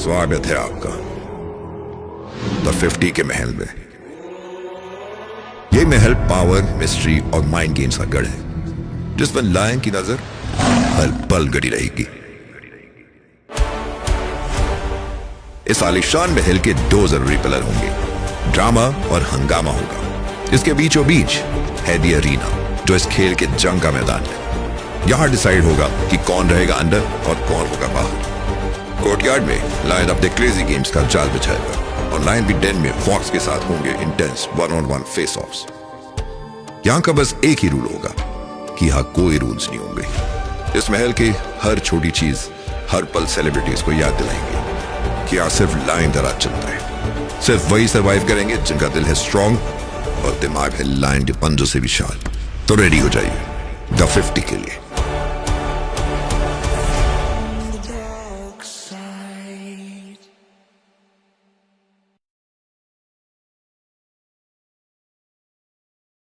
स्वागत है आपका द 50 के महल में। ये महल पावर, मिस्ट्री और माइंड गेम्स का गढ़ है, जिसमें लायन की नजर हर पल गड़ी रहेगी। इस आलिशान महल के दो जरूरी पिलर होंगे, ड्रामा और हंगामा होगा। इसके बीचों बीच है दी अरीना, जो इस खेल के जंग का मैदान है। यहां डिसाइड होगा कि कौन रहेगा अंदर और कौन होगा बाहर। कोर्टयार्ड में लायन अपने क्रेजी गेम्स का जाल बिछाएगा और लायन भी डेन में फॉक्स के साथ होंगे इंटेंस 1-on-1 फेस ऑफ्स। यहां का बस एक ही रूल होगा कि यहां कोई रूल्स नहीं होंगे। इस महल की हर छोटी चीज हर पल सेलिब्रिटीज को याद दिलाएंगे कि यहां सिर्फ लायन का राज चलता है। सिर्फ वही सर्वाइव करेंगे जिनका दिल है स्ट्रांग और दिमाग है लायन के पंजों से विशाल। तो रेडी हो जाइए द 50 के लिए।